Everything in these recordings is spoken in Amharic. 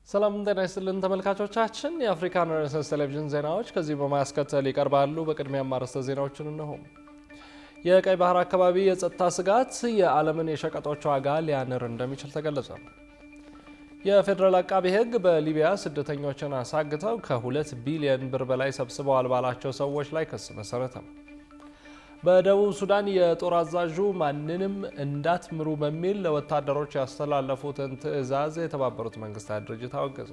ሰላም ጤና ይስጥልን ተመልካቾቻችን፣ የአፍሪካ ሬኔሳንስ ቴሌቪዥን ዜናዎች ከዚህ በማስከተል ይቀርባሉ። በቅድሚያም አርዕስተ ዜናዎችን እነሆ። የቀይ ባህር አካባቢ የጸጥታ ስጋት የዓለምን የሸቀጦች ዋጋ ሊያንር እንደሚችል ተገለጸ። የፌዴራል አቃቤ ሕግ በሊቢያ ስደተኞችን አሳግተው ከ2 ቢሊዮን ብር በላይ ሰብስበዋል ባላቸው ሰዎች ላይ ክስ መሰረተ። በደቡብ ሱዳን የጦር አዛዡ ማንንም እንዳትምሩ በሚል ለወታደሮች ያስተላለፉትን ትዕዛዝ የተባበሩት መንግስታት ድርጅት አወገዘ።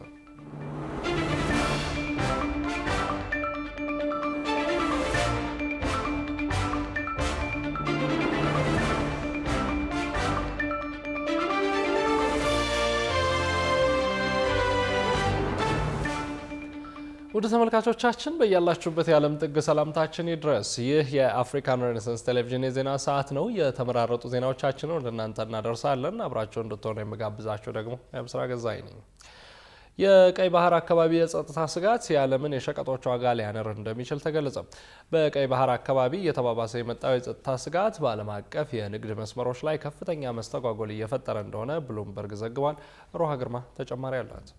ወደ ተመልካቾቻችን በያላችሁበት የዓለም ጥግ ሰላምታችን ይድረስ። ይህ የአፍሪካን ሬኔሳንስ ቴሌቪዥን የዜና ሰዓት ነው። የተመራረጡ ዜናዎቻችንን ወደ እናንተ እናደርሳለን። አብራችሁ እንድትሆኑ የምጋብዛችሁ ደግሞ የምስራ ገዛኝ ነኝ። የቀይ ባህር አካባቢ የጸጥታ ስጋት የዓለምን የሸቀጦች ዋጋ ሊያንር እንደሚችል ተገለጸ። በቀይ ባህር አካባቢ እየተባባሰ የመጣው የጸጥታ ስጋት በዓለም አቀፍ የንግድ መስመሮች ላይ ከፍተኛ መስተጓጎል እየፈጠረ እንደሆነ ብሉምበርግ ዘግቧል። ሮሃ ግርማ ተጨማሪ አላት።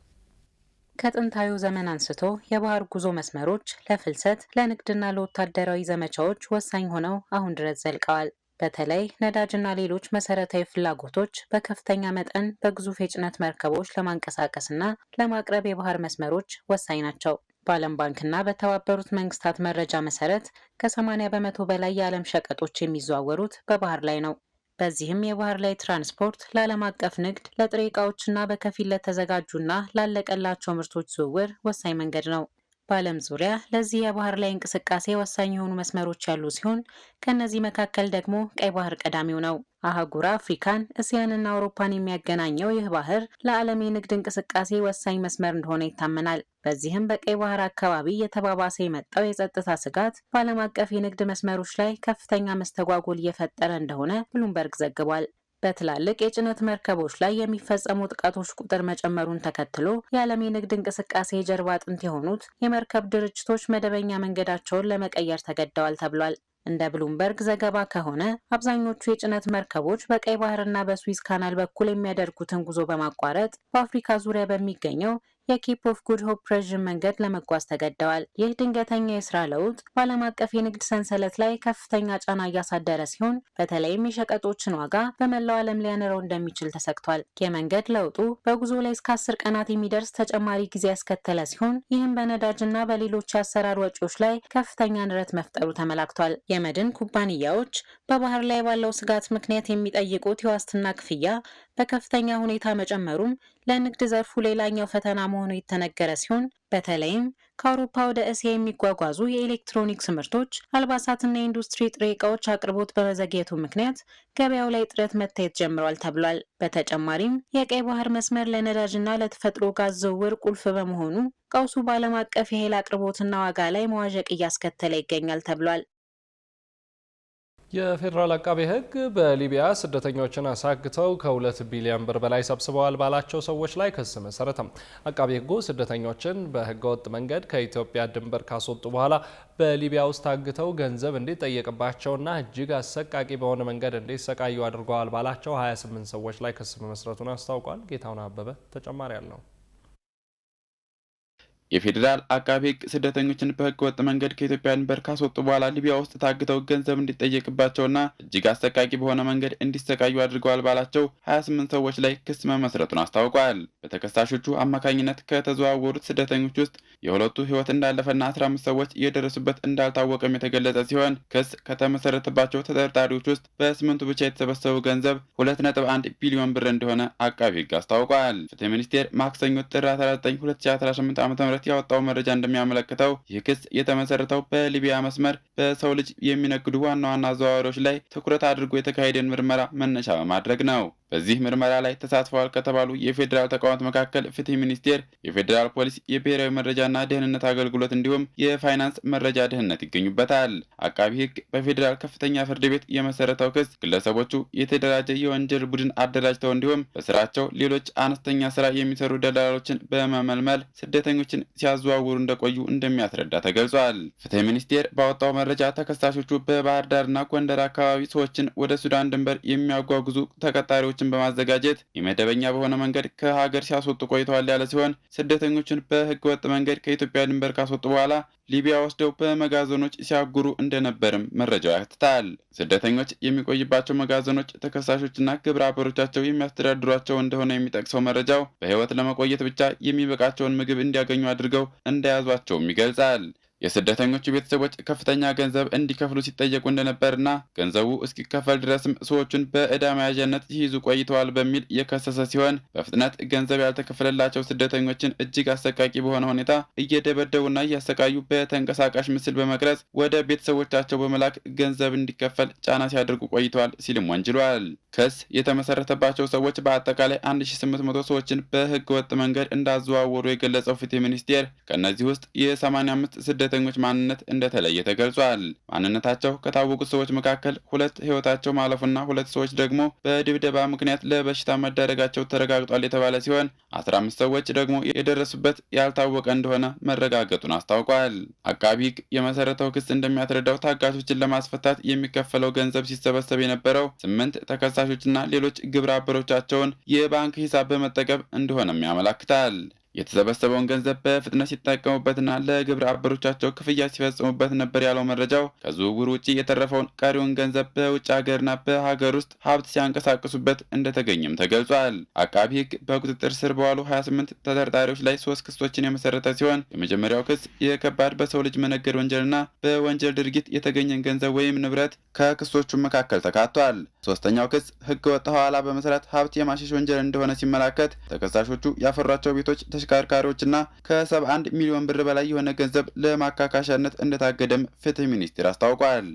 ከጥንታዊው ዘመን አንስቶ የባህር ጉዞ መስመሮች ለፍልሰት፣ ለንግድና ለወታደራዊ ዘመቻዎች ወሳኝ ሆነው አሁን ድረስ ዘልቀዋል። በተለይ ነዳጅና ሌሎች መሰረታዊ ፍላጎቶች በከፍተኛ መጠን በግዙፍ የጭነት መርከቦች ለማንቀሳቀስና ለማቅረብ የባህር መስመሮች ወሳኝ ናቸው። በዓለም ባንክና በተባበሩት መንግስታት መረጃ መሰረት ከ80 በመቶ በላይ የዓለም ሸቀጦች የሚዘዋወሩት በባህር ላይ ነው። በዚህም የባህር ላይ ትራንስፖርት ለዓለም አቀፍ ንግድ፣ ለጥሬ ዕቃዎችና በከፊል ለተዘጋጁና ላለቀላቸው ምርቶች ዝውውር ወሳኝ መንገድ ነው። በዓለም ዙሪያ ለዚህ የባህር ላይ እንቅስቃሴ ወሳኝ የሆኑ መስመሮች ያሉ ሲሆን ከእነዚህ መካከል ደግሞ ቀይ ባህር ቀዳሚው ነው። አህጉረ አፍሪካን፣ እስያንና አውሮፓን የሚያገናኘው ይህ ባህር ለዓለም የንግድ እንቅስቃሴ ወሳኝ መስመር እንደሆነ ይታመናል። በዚህም በቀይ ባህር አካባቢ የተባባሰ የመጣው የጸጥታ ስጋት በዓለም አቀፍ የንግድ መስመሮች ላይ ከፍተኛ መስተጓጎል እየፈጠረ እንደሆነ ብሉምበርግ ዘግቧል። በትላልቅ የጭነት መርከቦች ላይ የሚፈጸሙ ጥቃቶች ቁጥር መጨመሩን ተከትሎ የዓለም የንግድ እንቅስቃሴ የጀርባ አጥንት የሆኑት የመርከብ ድርጅቶች መደበኛ መንገዳቸውን ለመቀየር ተገደዋል ተብሏል። እንደ ብሉምበርግ ዘገባ ከሆነ አብዛኞቹ የጭነት መርከቦች በቀይ ባህርና በስዊዝ ካናል በኩል የሚያደርጉትን ጉዞ በማቋረጥ በአፍሪካ ዙሪያ በሚገኘው የኬፕ ኦፍ ጉድ ሆፕ ረዥም መንገድ ለመጓዝ ተገደዋል። ይህ ድንገተኛ የስራ ለውጥ በዓለም አቀፍ የንግድ ሰንሰለት ላይ ከፍተኛ ጫና እያሳደረ ሲሆን በተለይም የሸቀጦችን ዋጋ በመላው ዓለም ሊያንረው እንደሚችል ተሰግቷል። የመንገድ ለውጡ በጉዞ ላይ እስከ 10 ቀናት የሚደርስ ተጨማሪ ጊዜ ያስከተለ ሲሆን ይህም በነዳጅና በሌሎች የአሰራር ወጪዎች ላይ ከፍተኛ ንረት መፍጠሩ ተመላክቷል። የመድን ኩባንያዎች በባህር ላይ ባለው ስጋት ምክንያት የሚጠይቁት የዋስትና ክፍያ በከፍተኛ ሁኔታ መጨመሩም ለንግድ ዘርፉ ሌላኛው ፈተና መሆኑ የተነገረ ሲሆን በተለይም ከአውሮፓ ወደ እስያ የሚጓጓዙ የኤሌክትሮኒክስ ምርቶች፣ አልባሳትና የኢንዱስትሪ ጥሬ ዕቃዎች አቅርቦት በመዘግየቱ ምክንያት ገበያው ላይ እጥረት መታየት ጀምሯል ተብሏል። በተጨማሪም የቀይ ባህር መስመር ለነዳጅና ለተፈጥሮ ጋዝ ዝውውር ቁልፍ በመሆኑ ቀውሱ በዓለም አቀፍ የኃይል አቅርቦትና ዋጋ ላይ መዋዠቅ እያስከተለ ይገኛል ተብሏል። የፌዴራል አቃቤ ሕግ በሊቢያ ስደተኞችን አሳግተው ከ2 ቢሊዮን ብር በላይ ሰብስበዋል ባላቸው ሰዎች ላይ ክስ መሰረተ። አቃቤ ሕጉ ስደተኞችን በህገወጥ መንገድ ከኢትዮጵያ ድንበር ካስወጡ በኋላ በሊቢያ ውስጥ ታግተው ገንዘብ እንዲጠየቅባቸውና እጅግ አሰቃቂ በሆነ መንገድ እንዲሰቃዩ አድርገዋል ባላቸው 28 ሰዎች ላይ ክስ መመስረቱን አስታውቋል። ጌታውን አበበ ተጨማሪ አለው። የፌዴራል አቃቤ ሕግ ስደተኞችን በህገ ወጥ መንገድ ከኢትዮጵያ ድንበር ካስወጡ በኋላ ሊቢያ ውስጥ ታግተው ገንዘብ እንዲጠየቅባቸውና እጅግ አሰቃቂ በሆነ መንገድ እንዲሰቃዩ አድርገዋል ባላቸው 28 ሰዎች ላይ ክስ መመስረቱን አስታውቋል። በተከሳሾቹ አማካኝነት ከተዘዋወሩት ስደተኞች ውስጥ የሁለቱ ህይወት እንዳለፈና 15 ሰዎች የደረሱበት እንዳልታወቀም የተገለጸ ሲሆን ክስ ከተመሰረተባቸው ተጠርጣሪዎች ውስጥ በስምንቱ ብቻ የተሰበሰበው ገንዘብ 2.1 ቢሊዮን ብር እንደሆነ አቃቤ ሕግ አስታውቋል። ፍትህ ሚኒስቴር ማክሰኞ ጥር 19 2018 ዓ.ም ያወጣው መረጃ እንደሚያመለክተው ይህ ክስ የተመሰረተው በሊቢያ መስመር በሰው ልጅ የሚነግዱ ዋና አዘዋዋሪዎች ላይ ትኩረት አድርጎ የተካሄደን ምርመራ መነሻ በማድረግ ነው። በዚህ ምርመራ ላይ ተሳትፈዋል ከተባሉ የፌዴራል ተቋማት መካከል ፍትህ ሚኒስቴር፣ የፌዴራል ፖሊስ፣ የብሔራዊ መረጃና ደህንነት አገልግሎት እንዲሁም የፋይናንስ መረጃ ደህንነት ይገኙበታል። አቃቢ ሕግ በፌዴራል ከፍተኛ ፍርድ ቤት የመሰረተው ክስ ግለሰቦቹ የተደራጀ የወንጀል ቡድን አደራጅተው እንዲሁም በስራቸው ሌሎች አነስተኛ ስራ የሚሰሩ ደላሎችን በመመልመል ስደተኞችን ሲያዘዋውሩ እንደቆዩ እንደሚያስረዳ ተገልጿል። ፍትህ ሚኒስቴር ባወጣው መረጃ ተከሳሾቹ በባህር ዳርና ጎንደር አካባቢ ሰዎችን ወደ ሱዳን ድንበር የሚያጓጉዙ ተቀጣሪዎች ሰነዶችን በማዘጋጀት የመደበኛ በሆነ መንገድ ከሀገር ሲያስወጡ ቆይተዋል ያለ ሲሆን ስደተኞችን በህገ ወጥ መንገድ ከኢትዮጵያ ድንበር ካስወጡ በኋላ ሊቢያ ወስደው በመጋዘኖች ሲያጉሩ እንደነበርም መረጃው ያትታል። ስደተኞች የሚቆይባቸው መጋዘኖች ተከሳሾችና ግብረ አበሮቻቸው የሚያስተዳድሯቸው እንደሆነ የሚጠቅሰው መረጃው በህይወት ለመቆየት ብቻ የሚበቃቸውን ምግብ እንዲያገኙ አድርገው እንደያዟቸውም ይገልጻል። የስደተኞቹ ቤተሰቦች ከፍተኛ ገንዘብ እንዲከፍሉ ሲጠየቁ እንደነበርና ገንዘቡ እስኪከፈል ድረስም ሰዎቹን በዕዳ መያዣነት ሲይዙ ቆይተዋል በሚል የከሰሰ ሲሆን በፍጥነት ገንዘብ ያልተከፈለላቸው ስደተኞችን እጅግ አሰቃቂ በሆነ ሁኔታ እየደበደቡና እያሰቃዩ በተንቀሳቃሽ ምስል በመቅረጽ ወደ ቤተሰቦቻቸው በመላክ ገንዘብ እንዲከፈል ጫና ሲያደርጉ ቆይተዋል ሲልም ወንጅሏል። ክስ የተመሰረተባቸው ሰዎች በአጠቃላይ 1800 ሰዎችን በህገ ወጥ መንገድ እንዳዘዋወሩ የገለጸው ፍትህ ሚኒስቴር ከእነዚህ ውስጥ የ85 ስደተኞች ማንነት እንደተለየ ተገልጿል። ማንነታቸው ከታወቁት ሰዎች መካከል 2 ህይወታቸው ማለፉና 2 ሰዎች ደግሞ በድብደባ ምክንያት ለበሽታ መዳረጋቸው ተረጋግጧል የተባለ ሲሆን 15 ሰዎች ደግሞ የደረሱበት ያልታወቀ እንደሆነ መረጋገጡን አስታውቋል። አቃቢ ህግ የመሰረተው ክስ እንደሚያስረዳው ታጋቾችን ለማስፈታት የሚከፈለው ገንዘብ ሲሰበሰብ የነበረው 8 ተከሳሾችና ሌሎች ግብረ አበሮቻቸውን የባንክ ሂሳብ በመጠቀም እንደሆነም ያመለክታል። የተሰበሰበውን ገንዘብ በፍጥነት ሲጠቀሙበትና ለግብረ አበሮቻቸው ክፍያ ሲፈጽሙበት ነበር ያለው መረጃው ከዝውውር ውጪ የተረፈውን ቀሪውን ገንዘብ በውጭ ሀገርና በሀገር ውስጥ ሀብት ሲያንቀሳቅሱበት እንደተገኘም ተገልጿል። አቃቢ ህግ በቁጥጥር ስር በዋሉ 28 ተጠርጣሪዎች ላይ 3 ክሶችን የመሰረተ ሲሆን የመጀመሪያው ክስ የከባድ በሰው ልጅ መነገድ ወንጀልና በወንጀል ድርጊት የተገኘን ገንዘብ ወይም ንብረት ከክሶቹ መካከል ተካቷል። ሶስተኛው ክስ ህገ ወጥ ሐዋላ በመስራት ሀብት የማሸሽ ወንጀል እንደሆነ ሲመላከት ተከሳሾቹ ያፈሯቸው ቤቶች ተሽከርካሪዎችና ከ71 ሚሊዮን ብር በላይ የሆነ ገንዘብ ለማካካሻነት እንደታገደም ፍትህ ሚኒስቴር አስታውቋል።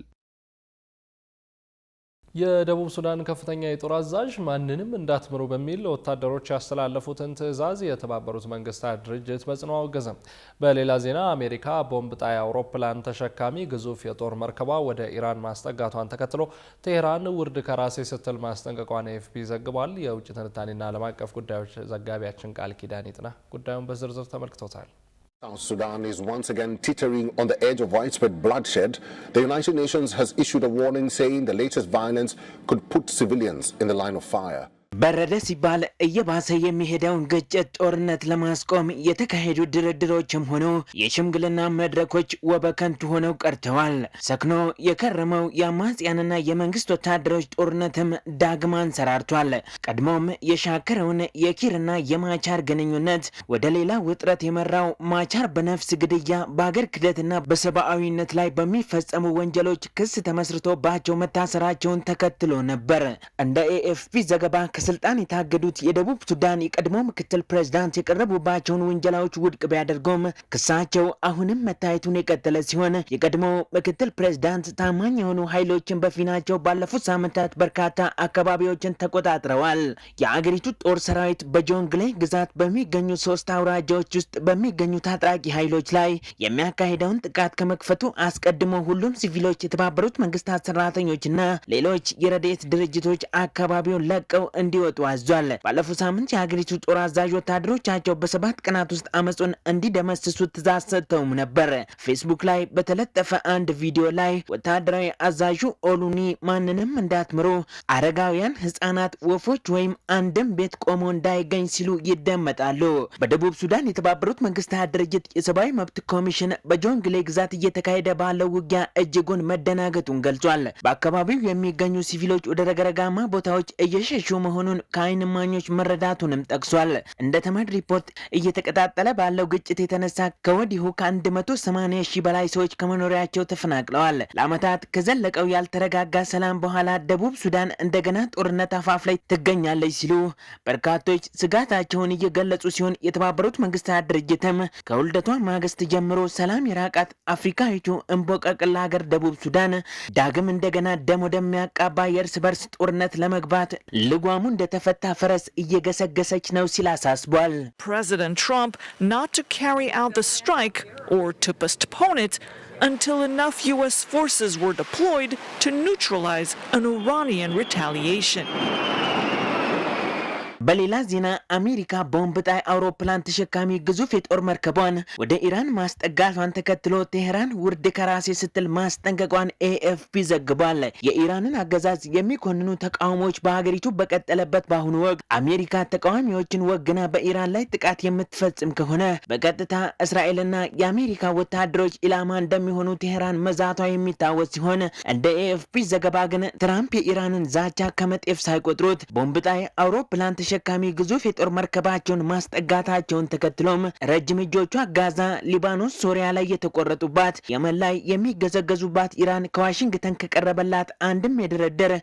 የደቡብ ሱዳን ከፍተኛ የጦር አዛዥ ማንንም እንዳትምሩ በሚል ወታደሮች ያስተላለፉትን ትዕዛዝ የተባበሩት መንግስታት ድርጅት በጽኑ አወገዘ። በሌላ ዜና አሜሪካ ቦምብ ጣይ አውሮፕላን ተሸካሚ ግዙፍ የጦር መርከቧ ወደ ኢራን ማስጠጋቷን ተከትሎ ቴህራን ውርድ ከራሴ ስትል ማስጠንቀቋን ኤኤፍፒ ዘግቧል። የውጭ ትንታኔና ዓለም አቀፍ ጉዳዮች ዘጋቢያችን ቃል ኪዳን ይጥና ጉዳዩን በዝርዝር ተመልክቶታል። South Sudan is once again teetering on the edge of widespread bloodshed. The United Nations has issued a warning saying the latest violence could put civilians in the line of fire. በረደ ሲባል እየባሰ የሚሄደውን ግጭት ጦርነት ለማስቆም የተካሄዱ ድርድሮችም ሆኖ የሽምግልና መድረኮች ወበከንቱ ሆነው ቀርተዋል። ሰክኖ የከረመው የአማጽያንና የመንግስት ወታደሮች ጦርነትም ዳግም አንሰራርቷል። ቀድሞም የሻከረውን የኪርና የማቻር ግንኙነት ወደ ሌላ ውጥረት የመራው ማቻር በነፍስ ግድያ፣ በአገር ክደትና በሰብአዊነት ላይ በሚፈጸሙ ወንጀሎች ክስ ተመስርቶባቸው መታሰራቸውን ተከትሎ ነበር። እንደ ኤኤፍፒ ዘገባ ከስልጣን የታገዱት የደቡብ ሱዳን የቀድሞ ምክትል ፕሬዝዳንት የቀረቡባቸውን ውንጀላዎች ውድቅ ቢያደርጉም ክሳቸው አሁንም መታየቱን የቀጠለ ሲሆን የቀድሞ ምክትል ፕሬዝዳንት ታማኝ የሆኑ ኃይሎችን በፊናቸው ባለፉት ሳምንታት በርካታ አካባቢዎችን ተቆጣጥረዋል። የአገሪቱ ጦር ሰራዊት በጆንግሌ ግዛት በሚገኙ 3 አውራጃዎች ውስጥ በሚገኙ ታጣቂ ኃይሎች ላይ የሚያካሂደውን ጥቃት ከመክፈቱ አስቀድሞ ሁሉም ሲቪሎች፣ የተባበሩት መንግስታት ሰራተኞችና ሌሎች የረድኤት ድርጅቶች አካባቢውን ለቀው እንዲወጡ አዟል። ባለፈው ሳምንት የሀገሪቱ ጦር አዛዥ ወታደሮቻቸው በ7 ቀናት ውስጥ አመጹን እንዲደመስሱ ትዕዛዝ ሰጥተውም ነበር። ፌስቡክ ላይ በተለጠፈ አንድ ቪዲዮ ላይ ወታደራዊ አዛዡ ኦሉኒ ማንንም እንዳትምሩ፣ አረጋውያን፣ ህጻናት፣ ወፎች ወይም አንድም ቤት ቆሞ እንዳይገኝ ሲሉ ይደመጣሉ። በደቡብ ሱዳን የተባበሩት መንግስታት ድርጅት የሰብአዊ መብት ኮሚሽን በጆንግሌ ግዛት እየተካሄደ ባለው ውጊያ እጅጉን መደናገጡን ገልጿል። በአካባቢው የሚገኙ ሲቪሎች ወደ ረግረጋማ ቦታዎች እየሸሹ መሆኑን ከዓይን እማኞች መረዳቱንም ጠቅሷል። እንደ ተመድ ሪፖርት እየተቀጣጠለ ባለው ግጭት የተነሳ ከወዲሁ ከ180 ሺህ በላይ ሰዎች ከመኖሪያቸው ተፈናቅለዋል። ለዓመታት ከዘለቀው ያልተረጋጋ ሰላም በኋላ ደቡብ ሱዳን እንደገና ጦርነት አፋፍ ላይ ትገኛለች ሲሉ በርካቶች ስጋታቸውን እየገለጹ ሲሆን የተባበሩት መንግስታት ድርጅትም ከውልደቷ ማግስት ጀምሮ ሰላም የራቃት አፍሪካዊቱ እምቦቀቅላ ሀገር ደቡብ ሱዳን ዳግም እንደገና ደም ወደሚያቃባ የእርስ በርስ ጦርነት ለመግባት ልጓሙ እንደተፈታ ፈረስ እየገሰገሰች ነው ሲል አሳስቧል። President Trump not to carry out the strike or to postpone it until enough U.S. forces were deployed to neutralize an Iranian retaliation. በሌላ ዜና አሜሪካ ቦምብ ጣይ አውሮፕላን ተሸካሚ ግዙፍ የጦር መርከቧን ወደ ኢራን ማስጠጋቷን ተከትሎ ቴህራን ውርድ ከራሴ ስትል ማስጠንቀቋን ኤኤፍፒ ዘግቧል። የኢራንን አገዛዝ የሚኮንኑ ተቃውሞዎች በሀገሪቱ በቀጠለበት በአሁኑ ወቅት አሜሪካ ተቃዋሚዎችን ወግና በኢራን ላይ ጥቃት የምትፈጽም ከሆነ በቀጥታ እስራኤልና የአሜሪካ ወታደሮች ኢላማ እንደሚሆኑ ቴህራን መዛቷ የሚታወስ ሲሆን እንደ ኤኤፍፒ ዘገባ ግን ትራምፕ የኢራንን ዛቻ ከመጤፍ ሳይቆጥሩት ቦምብ ጣይ አውሮፕላን ተሸካሚ ግዙፍ የጦር መርከባቸውን ማስጠጋታቸውን ተከትሎም ረጅም እጆቿ ጋዛ፣ ሊባኖስ፣ ሶሪያ ላይ የተቆረጡባት የመን ላይ የሚገዘገዙባት ኢራን ከዋሽንግተን ከቀረበላት አንድም የድርድር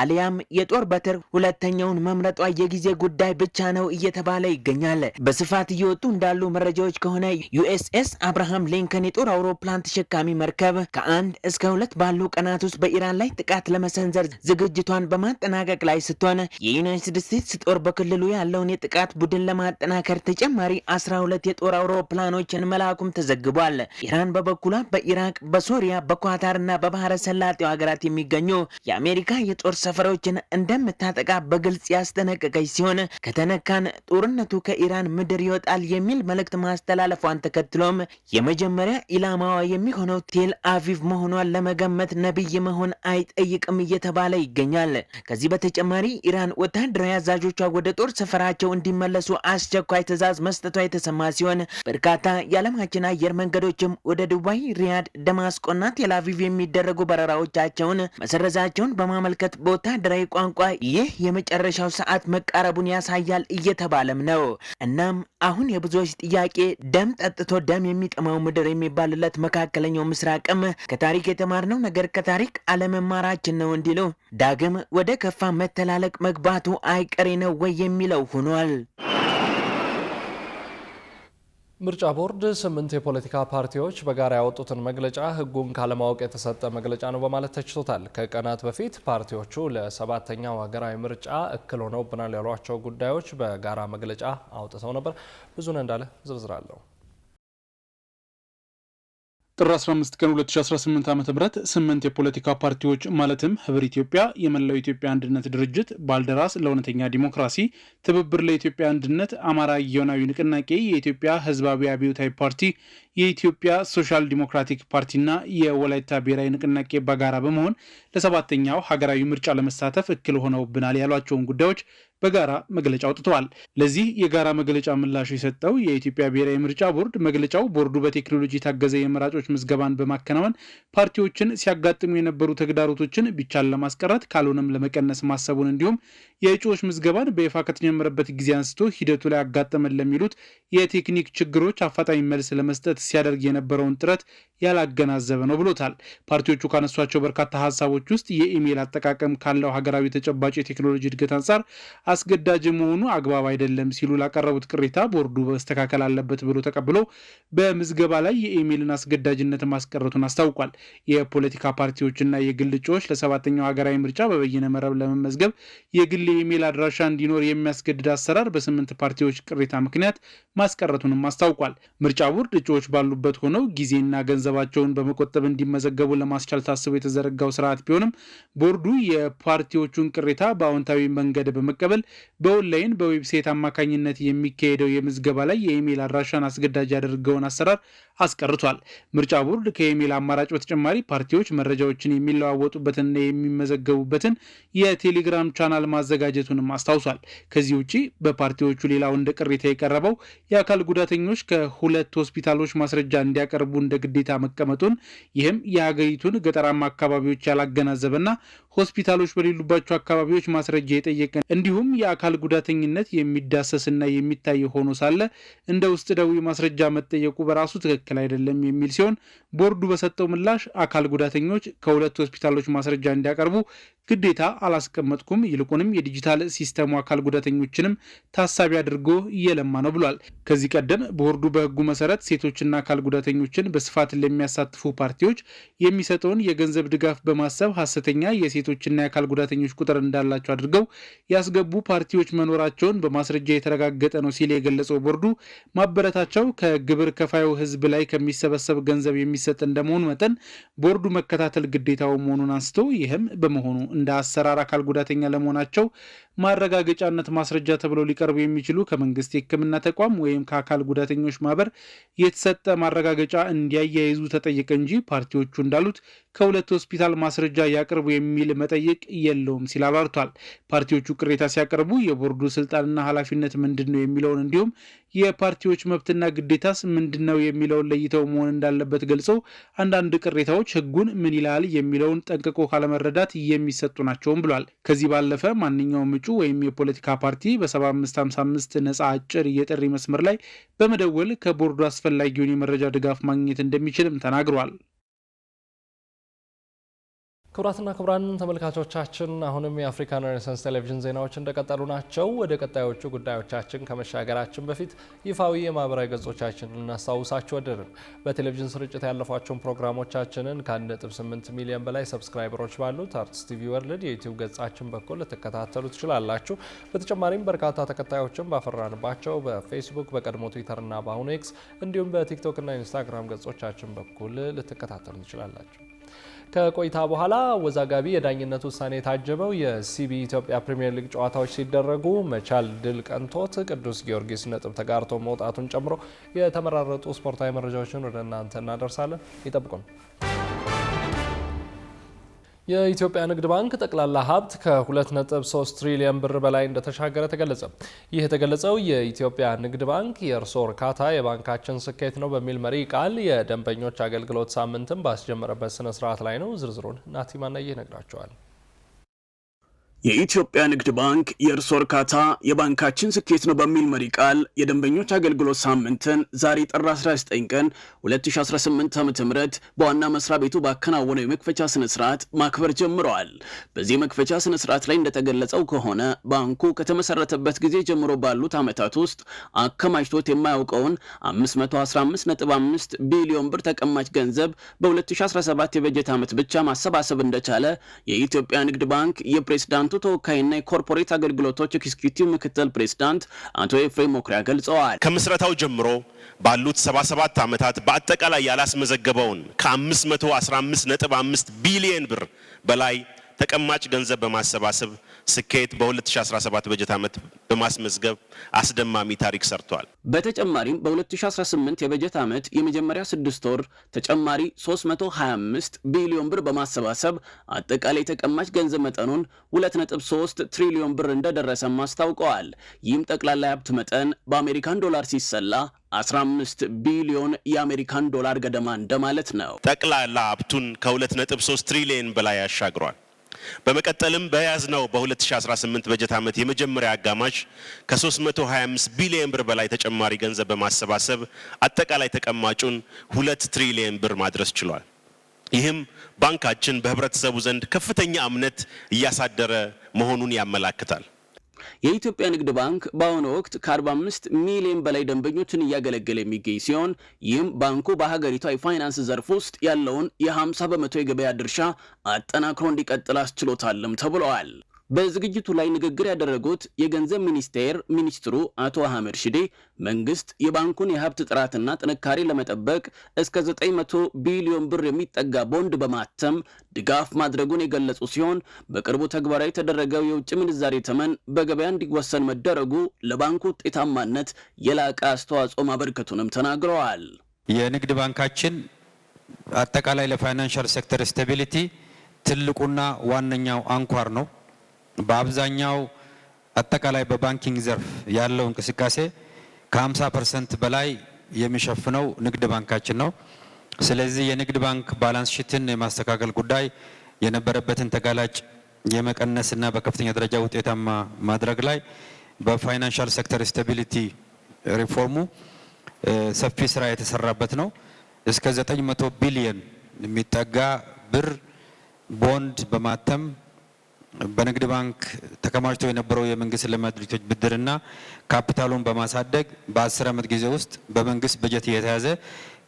አሊያም የጦር በትር ሁለተኛውን መምረጧ የጊዜ ጉዳይ ብቻ ነው እየተባለ ይገኛል። በስፋት እየወጡ እንዳሉ መረጃዎች ከሆነ ዩኤስኤስ አብርሃም ሊንከን የጦር አውሮፕላን ተሸካሚ መርከብ ከ1 እስከ 2 ባሉ ቀናት ውስጥ በኢራን ላይ ጥቃት ለመሰንዘር ዝግጅቷን በማጠናቀቅ ላይ ስትሆን የዩናይትድ ስቴትስ ጦር በክልሉ ያለውን የጥቃት ቡድን ለማጠናከር ተጨማሪ 12 የጦር አውሮፕላኖችን መላኩም ተዘግቧል። ኢራን በበኩሏ በኢራቅ፣ በሶሪያ፣ በኳታርና በባህረ ሰላጤው ሀገራት የሚገኙ የአሜሪካ የጦር ሰፈሮችን እንደምታጠቃ በግልጽ ያስጠነቀቀች ሲሆን ከተነካን ጦርነቱ ከኢራን ምድር ይወጣል የሚል መልእክት ማስተላለፏን ተከትሎም የመጀመሪያ ኢላማዋ የሚሆነው ቴል አቪቭ መሆኗን ለመገመት ነብይ መሆን አይጠይቅም እየተባለ ይገኛል። ከዚህ በተጨማሪ ኢራን ወታደራዊ አዛዦቿ ወደ ጦር ሰፈራቸው እንዲመለሱ አስቸኳይ ትዕዛዝ መስጠቷ የተሰማ ሲሆን በርካታ የዓለማችን አየር መንገዶችም ወደ ዱባይ፣ ሪያድ፣ ደማስቆና ቴል አቪቭ የሚደረጉ በረራዎቻቸውን መሰረዛቸውን በማመልከት በወታደራዊ ቋንቋ ይህ የመጨረሻው ሰዓት መቃረቡን ያሳያል እየተባለም ነው። እናም አሁን የብዙዎች ጥያቄ ደም ጠጥቶ ደም የሚጠማው ምድር የሚባልለት መካከለኛው ምስራቅም ከታሪክ የተማርነው ነገር ከታሪክ አለመማራችን ነው እንዲሉ ዳግም ወደ ከፋ መተላለቅ መግባቱ አይቀሬ ነው ወይ የሚለው ሆኗል። ምርጫ ቦርድ 8 የፖለቲካ ፓርቲዎች በጋራ ያወጡትን መግለጫ ሕጉን ካለማወቅ የተሰጠ መግለጫ ነው በማለት ተችቶታል። ከቀናት በፊት ፓርቲዎቹ ለ7ኛው ሀገራዊ ምርጫ እክል ሆነውብናል ያሏቸው ጉዳዮች በጋራ መግለጫ አውጥተው ነበር። ብዙነህ እንዳለ ዝርዝር አለው። ጥር 15 ቀን 2018 ዓ.ም 8 የፖለቲካ ፓርቲዎች ማለትም ህብር ኢትዮጵያ፣ የመላው ኢትዮጵያ አንድነት ድርጅት፣ ባልደራስ ለእውነተኛ ዲሞክራሲ፣ ትብብር ለኢትዮጵያ አንድነት፣ አማራ ጊዮናዊ ንቅናቄ፣ የኢትዮጵያ ህዝባዊ አብዮታዊ ፓርቲ፣ የኢትዮጵያ ሶሻል ዲሞክራቲክ ፓርቲና የወላይታ ብሔራዊ ንቅናቄ በጋራ በመሆን ለ7ኛው ሀገራዊ ምርጫ ለመሳተፍ እክል ሆነውብናል ያሏቸውን ጉዳዮች በጋራ መግለጫ አውጥተዋል። ለዚህ የጋራ መግለጫ ምላሽ የሰጠው የኢትዮጵያ ብሔራዊ ምርጫ ቦርድ መግለጫው ቦርዱ በቴክኖሎጂ የታገዘ የመራጮች ምዝገባን በማከናወን ፓርቲዎችን ሲያጋጥሙ የነበሩ ተግዳሮቶችን ቢቻል ለማስቀረት ካልሆነም ለመቀነስ ማሰቡን እንዲሁም የእጩዎች ምዝገባን በይፋ ከተጀመረበት ጊዜ አንስቶ ሂደቱ ላይ ያጋጠመን ለሚሉት የቴክኒክ ችግሮች አፋጣኝ መልስ ለመስጠት ሲያደርግ የነበረውን ጥረት ያላገናዘበ ነው ብሎታል። ፓርቲዎቹ ካነሷቸው በርካታ ሀሳቦች ውስጥ የኢሜይል አጠቃቀም ካለው ሀገራዊ ተጨባጭ የቴክኖሎጂ እድገት አንጻር አስገዳጅ መሆኑ አግባብ አይደለም ሲሉ ላቀረቡት ቅሬታ ቦርዱ መስተካከል አለበት ብሎ ተቀብሎ በምዝገባ ላይ የኢሜይልን አስገዳጅነት ማስቀረቱን አስታውቋል። የፖለቲካ ፓርቲዎችና የግል እጩዎች ለ7ኛው ሀገራዊ ምርጫ በበይነ መረብ ለመመዝገብ የግል የኢሜይል አድራሻ እንዲኖር የሚያስገድድ አሰራር በ8 ፓርቲዎች ቅሬታ ምክንያት ማስቀረቱንም አስታውቋል። ምርጫ ቦርድ እጩዎች ባሉበት ሆነው ጊዜና ገንዘባቸውን በመቆጠብ እንዲመዘገቡ ለማስቻል ታስቦ የተዘረጋው ስርዓት ቢሆንም ቦርዱ የፓርቲዎቹን ቅሬታ በአዎንታዊ መንገድ በመቀበል በኦንላይን በዌብሳይት አማካኝነት የሚካሄደው የምዝገባ ላይ የኢሜይል አድራሻን አስገዳጅ ያደርገውን አሰራር አስቀርቷል። ምርጫ ቦርድ ከኢሜይል አማራጭ በተጨማሪ ፓርቲዎች መረጃዎችን የሚለዋወጡበትንና የሚመዘገቡበትን የቴሌግራም ቻናል ማዘጋጀቱንም አስታውሷል። ከዚህ ውጪ በፓርቲዎቹ ሌላው እንደ ቅሬታ የቀረበው የአካል ጉዳተኞች ከ2 ሆስፒታሎች ማስረጃ እንዲያቀርቡ እንደ ግዴታ መቀመጡን፣ ይህም የሀገሪቱን ገጠራማ አካባቢዎች ያላገናዘበና ሆስፒታሎች በሌሉባቸው አካባቢዎች ማስረጃ የጠየቀ እንዲሁም የአካል ጉዳተኝነት የሚዳሰስና የሚታይ ሆኖ ሳለ እንደ ውስጥ ደዌ ማስረጃ መጠየቁ በራሱ ትክክል አይደለም የሚል ሲሆን ቦርዱ በሰጠው ምላሽ አካል ጉዳተኞች ከ2 ሆስፒታሎች ማስረጃ እንዲያቀርቡ ግዴታ አላስቀመጥኩም፣ ይልቁንም የዲጂታል ሲስተሙ አካል ጉዳተኞችንም ታሳቢ አድርጎ እየለማ ነው ብሏል። ከዚህ ቀደም ቦርዱ በሕጉ መሰረት ሴቶችና አካል ጉዳተኞችን በስፋት ለሚያሳትፉ ፓርቲዎች የሚሰጠውን የገንዘብ ድጋፍ በማሰብ ሐሰተኛ የሴቶች ሴቶችና የአካል ጉዳተኞች ቁጥር እንዳላቸው አድርገው ያስገቡ ፓርቲዎች መኖራቸውን በማስረጃ የተረጋገጠ ነው ሲል የገለጸው ቦርዱ ማበረታቻው ከግብር ከፋዩ ሕዝብ ላይ ከሚሰበሰብ ገንዘብ የሚሰጥ እንደመሆኑ መጠን ቦርዱ መከታተል ግዴታው መሆኑን አንስቶ ይህም በመሆኑ እንደ አሰራር አካል ጉዳተኛ ለመሆናቸው ማረጋገጫነት ማስረጃ ተብለው ሊቀርቡ የሚችሉ ከመንግስት የሕክምና ተቋም ወይም ከአካል ጉዳተኞች ማህበር የተሰጠ ማረጋገጫ እንዲያያይዙ ተጠየቀ እንጂ ፓርቲዎቹ እንዳሉት ከሁለት ሆስፒታል ማስረጃ ያቅርቡ የሚል መጠየቅ የለውም ሲል አብራርቷል። ፓርቲዎቹ ቅሬታ ሲያቀርቡ የቦርዱ ስልጣንና ኃላፊነት ምንድነው የሚለውን እንዲሁም የፓርቲዎች መብትና ግዴታስ ምንድነው የሚለውን ለይተው መሆን እንዳለበት ገልጸው አንዳንድ ቅሬታዎች ሕጉን ምን ይላል የሚለውን ጠንቅቆ ካለመረዳት የሚሰጡ ናቸውም ብሏል። ከዚህ ባለፈ ማንኛውም እጩ ወይም የፖለቲካ ፓርቲ በ7555 ነጻ አጭር የጥሪ መስመር ላይ በመደወል ከቦርዱ አስፈላጊውን የመረጃ ድጋፍ ማግኘት እንደሚችልም ተናግሯል። ክቡራትና ክቡራን ተመልካቾቻችን አሁንም የአፍሪካን ሬኔሳንስ ቴሌቪዥን ዜናዎች እንደቀጠሉ ናቸው። ወደ ቀጣዮቹ ጉዳዮቻችን ከመሻገራችን በፊት ይፋዊ የማህበራዊ ገጾቻችንን እናስታውሳችሁ ወደድን። በቴሌቪዥን ስርጭት ያለፏቸውን ፕሮግራሞቻችንን ከ1.8 ሚሊዮን በላይ ሰብስክራይበሮች ባሉት አርትስ ቲቪ ወርልድ የዩቲዩብ ገጻችን በኩል ልትከታተሉ ትችላላችሁ። በተጨማሪም በርካታ ተከታዮችን ባፈራንባቸው በፌስቡክ፣ በቀድሞ ትዊተርና በአሁኑ ኤክስ እንዲሁም በቲክቶክና ኢንስታግራም ገጾቻችን በኩል ልትከታተሉ ትችላላችሁ። ከቆይታ በኋላ አወዛጋቢ የዳኝነት ውሳኔ የታጀበው የሲቢ ኢትዮጵያ ፕሪሚየር ሊግ ጨዋታዎች ሲደረጉ መቻል ድል ቀንቶት ቅዱስ ጊዮርጊስ ነጥብ ተጋርቶ መውጣቱን ጨምሮ የተመራረጡ ስፖርታዊ መረጃዎችን ወደ እናንተ እናደርሳለን። ይጠብቁን። የኢትዮጵያ ንግድ ባንክ ጠቅላላ ሀብት ከ2.3 ትሪሊዮን ብር በላይ እንደተሻገረ ተገለጸ። ይህ የተገለጸው የኢትዮጵያ ንግድ ባንክ የእርስዎ እርካታ የባንካችን ስኬት ነው በሚል መሪ ቃል የደንበኞች አገልግሎት ሳምንትን ባስጀመረበት ስነ ስርዓት ላይ ነው። ዝርዝሩን ናቲማናዬ ይነግራቸዋል። የኢትዮጵያ ንግድ ባንክ የእርስዎ እርካታ የባንካችን ስኬት ነው በሚል መሪ ቃል የደንበኞች አገልግሎት ሳምንትን ዛሬ ጥር 19 ቀን 2018 ዓ.ም በዋና መስሪያ ቤቱ ባከናወነው የመክፈቻ ስነ ስርዓት ማክበር ጀምረዋል። በዚህ የመክፈቻ ስነ ስርዓት ላይ እንደተገለጸው ከሆነ ባንኩ ከተመሰረተበት ጊዜ ጀምሮ ባሉት ዓመታት ውስጥ አከማችቶት የማያውቀውን 515.5 ቢሊዮን ብር ተቀማጭ ገንዘብ በ2017 የበጀት ዓመት ብቻ ማሰባሰብ እንደቻለ የኢትዮጵያ ንግድ ባንክ የፕሬዝዳንት ተወካይና የኮርፖሬት አገልግሎቶች ኤግዚኪዩቲቭ ምክትል ፕሬዝዳንት አቶ ኤፍሬም ሞክሪያ ገልጸዋል። ከምስረታው ጀምሮ ባሉት 77 ዓመታት በአጠቃላይ ያላስመዘገበውን ከ515.5 ቢሊዮን ብር በላይ ተቀማጭ ገንዘብ በማሰባሰብ ስኬት በ2017 በጀት ዓመት በማስመዝገብ አስደማሚ ታሪክ ሰርቷል። በተጨማሪም በ2018 የበጀት ዓመት የመጀመሪያ 6 ወር ተጨማሪ 325 ቢሊዮን ብር በማሰባሰብ አጠቃላይ ተቀማጭ ገንዘብ መጠኑን 2.3 ትሪሊዮን ብር እንደደረሰም አስታውቀዋል። ይህም ጠቅላላ ሀብት መጠን በአሜሪካን ዶላር ሲሰላ 15 ቢሊዮን የአሜሪካን ዶላር ገደማ እንደማለት ነው። ጠቅላላ ሀብቱን ከ2.3 ትሪሊዮን በላይ ያሻግሯል። በመቀጠልም በያዝነው በ2018 በጀት ዓመት የመጀመሪያ አጋማሽ ከ325 ቢሊዮን ብር በላይ ተጨማሪ ገንዘብ በማሰባሰብ አጠቃላይ ተቀማጩን 2 ትሪሊዮን ብር ማድረስ ችሏል። ይህም ባንካችን በህብረተሰቡ ዘንድ ከፍተኛ እምነት እያሳደረ መሆኑን ያመላክታል። የኢትዮጵያ ንግድ ባንክ በአሁኑ ወቅት ከ45 ሚሊዮን በላይ ደንበኞችን እያገለገለ የሚገኝ ሲሆን ይህም ባንኩ በሀገሪቷ የፋይናንስ ዘርፍ ውስጥ ያለውን የ50 በመቶ የገበያ ድርሻ አጠናክሮ እንዲቀጥል አስችሎታልም ተብለዋል። በዝግጅቱ ላይ ንግግር ያደረጉት የገንዘብ ሚኒስቴር ሚኒስትሩ አቶ አህመድ ሽዴ መንግስት የባንኩን የሀብት ጥራትና ጥንካሬ ለመጠበቅ እስከ 900 ቢሊዮን ብር የሚጠጋ ቦንድ በማተም ድጋፍ ማድረጉን የገለጹ ሲሆን በቅርቡ ተግባራዊ የተደረገው የውጭ ምንዛሬ ተመን በገበያ እንዲወሰን መደረጉ ለባንኩ ውጤታማነት የላቀ አስተዋጽኦ ማበርከቱንም ተናግረዋል። የንግድ ባንካችን አጠቃላይ ለፋይናንሻል ሴክተር ስታቢሊቲ ትልቁና ዋነኛው አንኳር ነው። በአብዛኛው አጠቃላይ በባንኪንግ ዘርፍ ያለው እንቅስቃሴ ከ50% በላይ የሚሸፍነው ንግድ ባንካችን ነው። ስለዚህ የንግድ ባንክ ባላንስ ሺትን የማስተካከል ጉዳይ የነበረበትን ተጋላጭ የመቀነስና በከፍተኛ ደረጃ ውጤታማ ማድረግ ላይ በፋይናንሻል ሴክተር ስታቢሊቲ ሪፎርሙ ሰፊ ስራ የተሰራበት ነው። እስከ 900 ቢሊዮን የሚጠጋ ብር ቦንድ በማተም በንግድ ባንክ ተከማችቶ የነበረው የመንግስት ልማት ድርጅቶች ብድርና ካፒታሉን በማሳደግ በ10 ዓመት ጊዜ ውስጥ በመንግስት በጀት የተያዘ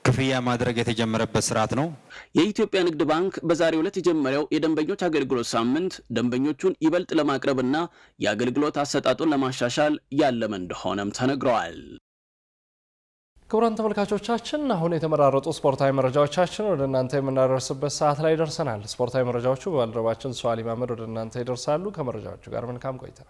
ክፍያ ማድረግ የተጀመረበት ስርዓት ነው። የኢትዮጵያ ንግድ ባንክ በዛሬው ዕለት የጀመረው የደንበኞች አገልግሎት ሳምንት ደንበኞቹን ይበልጥ ለማቅረብና የአገልግሎት አሰጣጡን ለማሻሻል ያለመ እንደሆነም ተነግሯል። ክቡራን ተመልካቾቻችን አሁን የተመራረጡ ስፖርታዊ መረጃዎቻችን ወደ እናንተ የምናደርስበት ሰዓት ላይ ደርሰናል። ስፖርታዊ መረጃዎቹ ባልደረባችን ሷሊ ማመድ ወደ እናንተ ይደርሳሉ። ከመረጃዎቹ ጋር መልካም ቆይታ።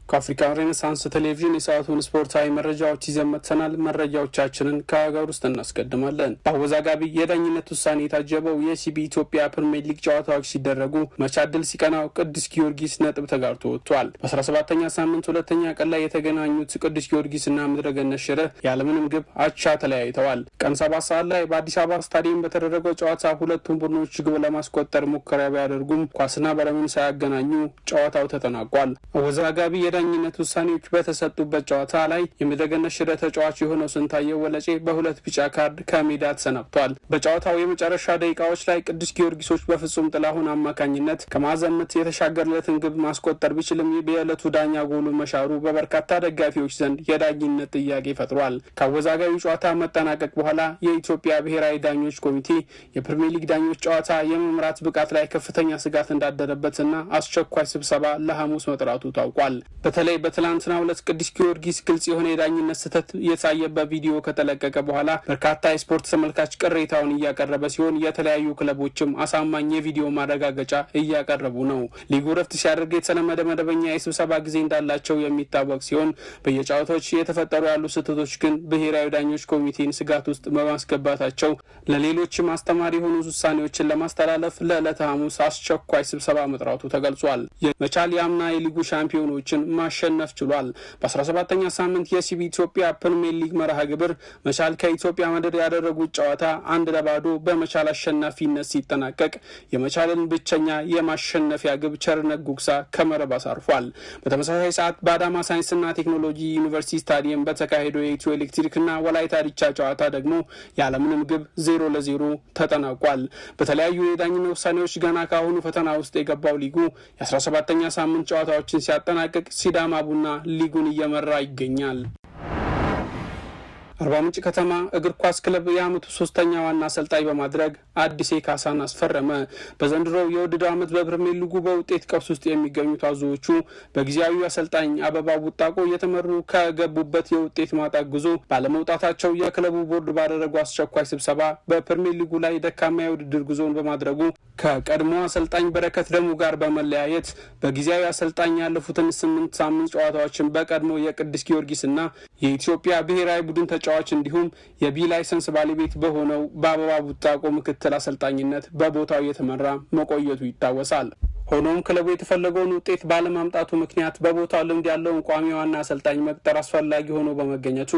ከአፍሪካ ሬኔሳንስ ቴሌቪዥን የሰዓቱን ስፖርታዊ መረጃዎች ይዘን መጥተናል። መረጃዎቻችንን ከሀገር ውስጥ እናስቀድማለን። በአወዛጋቢ የዳኝነት ውሳኔ የታጀበው የሲቢ ኢትዮጵያ ፕሪሚየር ሊግ ጨዋታዎች ሲደረጉ መቻል ድል ሲቀናው ቅዱስ ጊዮርጊስ ነጥብ ተጋርቶ ወጥቷል። በ17ኛ ሳምንት ሁለተኛ ቀን ላይ የተገናኙት ቅዱስ ጊዮርጊስና ምድረገነት ሽረ ያለምንም ግብ አቻ ተለያይተዋል። ቀን 7 ሰዓት ላይ በአዲስ አበባ ስታዲየም በተደረገው ጨዋታ ሁለቱም ቡድኖች ግብ ለማስቆጠር ሙከራ ቢያደርጉም ኳስና በረምን ሳያገናኙ ጨዋታው ተጠናቋል። አወዛጋቢ ዳኝነት ውሳኔዎች በተሰጡበት ጨዋታ ላይ የምድረገነት ሽረ ተጫዋች የሆነው ስንታየው ወለጬ በሁለት ቢጫ ካርድ ከሜዳ ተሰናብቷል። በጨዋታው የመጨረሻ ደቂቃዎች ላይ ቅዱስ ጊዮርጊሶች በፍጹም ጥላሁን አማካኝነት ከማዕዘን ምት የተሻገረለትን ግብ ማስቆጠር ቢችልም በዕለቱ ዳኛ ጎሉ መሻሩ በበርካታ ደጋፊዎች ዘንድ የዳኝነት ጥያቄ ፈጥሯል። ከአወዛጋቢ ጨዋታ መጠናቀቅ በኋላ የኢትዮጵያ ብሔራዊ ዳኞች ኮሚቴ የፕሪሚየር ሊግ ዳኞች ጨዋታ የመምራት ብቃት ላይ ከፍተኛ ስጋት እንዳደረበትና አስቸኳይ ስብሰባ ለሐሙስ መጥራቱ ታውቋል። በተለይ በትላንትናው ዕለት ቅዱስ ጊዮርጊስ ግልጽ የሆነ የዳኝነት ስህተት የታየበት ቪዲዮ ከተለቀቀ በኋላ በርካታ የስፖርት ተመልካች ቅሬታውን እያቀረበ ሲሆን የተለያዩ ክለቦችም አሳማኝ የቪዲዮ ማረጋገጫ እያቀረቡ ነው። ሊጉ ረፍት ሲያደርግ የተለመደ መደበኛ የስብሰባ ጊዜ እንዳላቸው የሚታወቅ ሲሆን በየጨዋታዎች የተፈጠሩ ያሉ ስህተቶች ግን ብሔራዊ ዳኞች ኮሚቴን ስጋት ውስጥ በማስገባታቸው ለሌሎችም አስተማሪ የሆኑ ውሳኔዎችን ለማስተላለፍ ለዕለተ ሐሙስ አስቸኳይ ስብሰባ መጥራቱ ተገልጿል። የመቻል የአምና የሊጉ ሻምፒዮኖችን ማሸነፍ ችሏል። በ17ኛ ሳምንት የሲቢ ኢትዮጵያ ፕሪሚየር ሊግ መርሃ ግብር መቻል ከኢትዮጵያ መድር ያደረጉት ጨዋታ 1-0 በመቻል አሸናፊነት ሲጠናቀቅ የመቻልን ብቸኛ የማሸነፊያ ግብ ቸርነት ጉግሳ ከመረብ አሳርፏል። በተመሳሳይ ሰዓት በአዳማ ሳይንስና ቴክኖሎጂ ዩኒቨርሲቲ ስታዲየም በተካሄደው የኢትዮ ኤሌክትሪክና ወላይታ ዲቻ ጨዋታ ደግሞ ያለምንም ግብ 0-0 ተጠናቋል። በተለያዩ የዳኝነት ውሳኔዎች ገና ካሁኑ ፈተና ውስጥ የገባው ሊጉ የ17ኛ ሳምንት ጨዋታዎችን ሲያጠናቅቅ ሲዳማ ቡና ሊጉን እየመራ ይገኛል። አርባ ምንጭ ከተማ እግር ኳስ ክለብ የዓመቱ 3ኛ ዋና አሰልጣኝ በማድረግ አዲስ ካሳን አስፈረመ። በዘንድሮው የውድድር ዓመት በፕሪሚየር ሊጉ በውጤት ቀውስ ውስጥ የሚገኙት አዞዎቹ በጊዜያዊ አሰልጣኝ አበባ ቡጣቆ እየተመሩ ከገቡበት የውጤት ማጣት ጉዞ ባለመውጣታቸው የክለቡ ቦርድ ባደረጉ አስቸኳይ ስብሰባ በፕሪሚየር ሊጉ ላይ ደካማ የውድድር ጉዞውን በማድረጉ ከቀድሞ አሰልጣኝ በረከት ደሙ ጋር በመለያየት በጊዜያዊ አሰልጣኝ ያለፉትን 8 ሳምንት ጨዋታዎችን በቀድሞ የቅዱስ ጊዮርጊስና የኢትዮጵያ ብሔራዊ ቡድን ተጫዋች እንዲሁም የቢ ላይሰንስ ባለቤት በሆነው በአበባ ቡጣቆ ምክትል አሰልጣኝነት በቦታው እየተመራ መቆየቱ ይታወሳል። ሆኖም ክለቡ የተፈለገውን ውጤት ባለማምጣቱ ምክንያት በቦታው ልምድ ያለውን ቋሚ ዋና አሰልጣኝ መቅጠር አስፈላጊ ሆኖ በመገኘቱ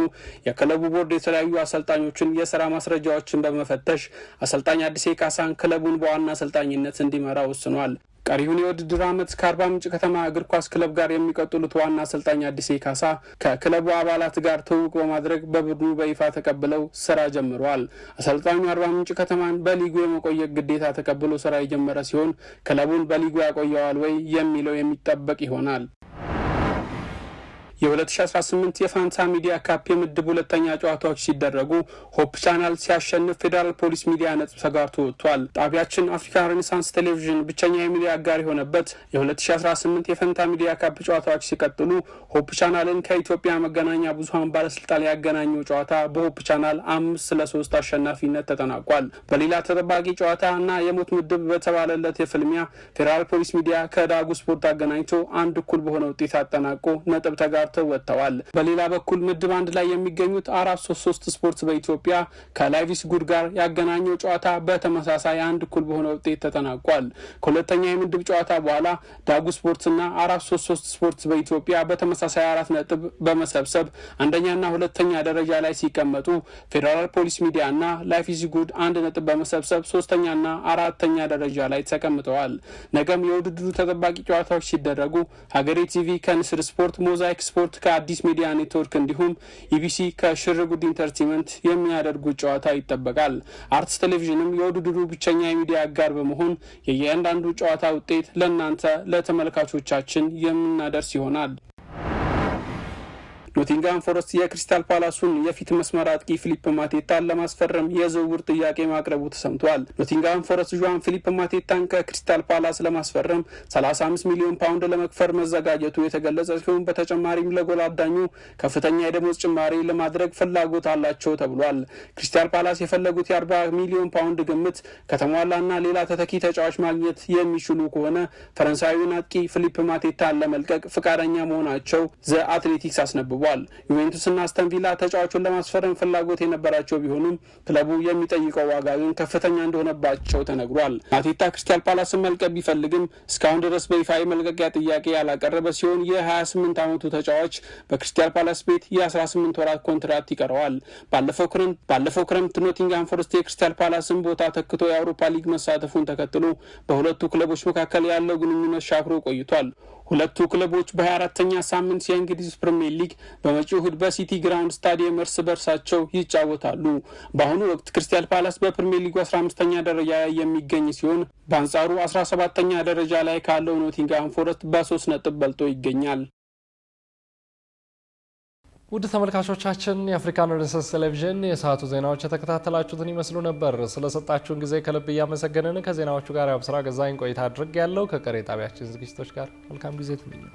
የክለቡ ቦርድ የተለያዩ አሰልጣኞችን የስራ ማስረጃዎችን በመፈተሽ አሰልጣኝ አዲስ ካሳን ክለቡን በዋና አሰልጣኝነት እንዲመራ ወስኗል። ቀሪውን የውድድር ዓመት ከአርባ ምንጭ ከተማ እግር ኳስ ክለብ ጋር የሚቀጥሉት ዋና አሰልጣኝ አዲስ ካሳ ከክለቡ አባላት ጋር ትውውቅ በማድረግ በቡድኑ በይፋ ተቀብለው ስራ ጀምረዋል። አሰልጣኙ አርባ ምንጭ ከተማን በሊጉ የመቆየት ግዴታ ተቀብሎ ስራ የጀመረ ሲሆን ክለቡን በሊጉ ያቆየዋል ወይ የሚለው የሚጠበቅ ይሆናል። የ2018 የፋንታ ሚዲያ ካፕ የምድብ ሁለተኛ ጨዋታዎች ሲደረጉ ሆፕ ቻናል ሲያሸንፍ ፌዴራል ፖሊስ ሚዲያ ነጥብ ተጋርቶ ወጥቷል። ጣቢያችን አፍሪካ ሬኔሳንስ ቴሌቪዥን ብቸኛ የሚዲያ አጋር የሆነበት የ2018 የፋንታ ሚዲያ ካፕ ጨዋታዎች ሲቀጥሉ ሆፕ ቻናልን ከኢትዮጵያ መገናኛ ብዙኃን ባለስልጣን ያገናኘው ጨዋታ በሆፕ ቻናል 5-3 አሸናፊነት ተጠናቋል። በሌላ ተጠባቂ ጨዋታ እና የሞት ምድብ በተባለለት የፍልሚያ ፌዴራል ፖሊስ ሚዲያ ከዳጉ ስፖርት አገናኝቶ 1-1 በሆነ ውጤት አጠናቆ ነጥብ ተጋርቶ ወጥተዋል። በሌላ በኩል ምድብ 1 ላይ የሚገኙት 433 ስፖርት በኢትዮጵያ ከላይቪስ ጉድ ጋር ያገናኘው ጨዋታ በተመሳሳይ 1-1 በሆነ ውጤት ተጠናቋል። ከሁለተኛ የምድብ ጨዋታ በኋላ ዳጉ ስፖርትና 433 ስፖርት በኢትዮጵያ በተመሳሳይ 4 ነጥብ በመሰብሰብ አንደኛና ሁለተኛ ደረጃ ላይ ሲቀመጡ ፌዴራል ፖሊስ ሚዲያና ላይቪስ ጉድ 1 ነጥብ በመሰብሰብ ሶስተኛና አራተኛ ደረጃ ላይ ተቀምጠዋል። ነገም የውድድሩ ተጠባቂ ጨዋታዎች ሲደረጉ ሀገሬ ቲቪ ከንስር ስፖርት፣ ሞዛይክ ስፖርት ከአዲስ ሚዲያ ኔትወርክ እንዲሁም ኢቢሲ ከሽርጉድ ኢንተርቴንመንት የሚያደርጉት ጨዋታ ይጠበቃል። አርትስ ቴሌቪዥንም የውድድሩ ብቸኛ የሚዲያ አጋር በመሆን የእያንዳንዱ ጨዋታ ውጤት ለእናንተ ለተመልካቾቻችን የምናደርስ ይሆናል። ኖቲንጋም ፎረስት የክሪስታል ፓላሱን የፊት መስመር አጥቂ ፊሊፕ ማቴታን ለማስፈረም የዝውውር ጥያቄ ማቅረቡ ተሰምቷል። ኖቲንጋም ፎረስት ዡአን ፊሊፕ ማቴታን ከክሪስታል ፓላስ ለማስፈረም 35 ሚሊዮን ፓውንድ ለመክፈል መዘጋጀቱ የተገለጸ ሲሆን በተጨማሪም ለጎል አዳኙ ከፍተኛ የደሞዝ ጭማሪ ለማድረግ ፍላጎት አላቸው ተብሏል። ክሪስታል ፓላስ የፈለጉት የ40 ሚሊዮን ፓውንድ ግምት ከተሟላና ሌላ ተተኪ ተጫዋች ማግኘት የሚችሉ ከሆነ ፈረንሳዊውን አጥቂ ፊሊፕ ማቴታን ለመልቀቅ ፍቃደኛ መሆናቸው ዘ አትሌቲክስ አስነብቧል። ዩቬንቱስና አስተን ቪላ ተጫዋቹን ለማስፈረም ፍላጎት የነበራቸው ቢሆኑም ክለቡ የሚጠይቀው ዋጋ ግን ከፍተኛ እንደሆነባቸው ተነግሯል። ማቴታ ክሪስታል ፓላስን መልቀቅ ቢፈልግም እስካሁን ድረስ በይፋ መልቀቂያ ጥያቄ ያላቀረበ ሲሆን የ28 ዓመቱ ተጫዋች በክሪስታል ፓላስ ቤት የ18 ወራት ኮንትራት ይቀረዋል። ባለፈው ክረምት ኖቲንግሃም ፎረስት የክሪስታል ፓላስን ቦታ ተክቶ የአውሮፓ ሊግ መሳተፉን ተከትሎ በሁለቱ ክለቦች መካከል ያለው ግንኙነት ሻክሮ ቆይቷል። ሁለቱ ክለቦች በ24ኛ ሳምንት የእንግሊዝ ፕሪሚየር ሊግ በመጪው እሁድ በሲቲ ግራውንድ ስታዲየም እርስ በርሳቸው ይጫወታሉ። በአሁኑ ወቅት ክሪስታል ፓላስ በፕሪሚየር ሊጉ 15ኛ ደረጃ ላይ የሚገኝ ሲሆን በአንጻሩ 17ኛ ደረጃ ላይ ካለው ኖቲንግሃም ፎረስት በ3 ነጥብ በልጦ ይገኛል። ውድ ተመልካቾቻችን የአፍሪካን ሬኔሳንስ ቴሌቪዥን የሰዓቱ ዜናዎች የተከታተላችሁትን ይመስሉ ነበር። ስለሰጣችሁን ጊዜ ከልብ እያመሰገንን ከዜናዎቹ ጋር ያብስራ ገዛኝ ቆይታ አድርጌ ያለው ከቀሪ ጣቢያችን ዝግጅቶች ጋር መልካም ጊዜ ተመኘሁ።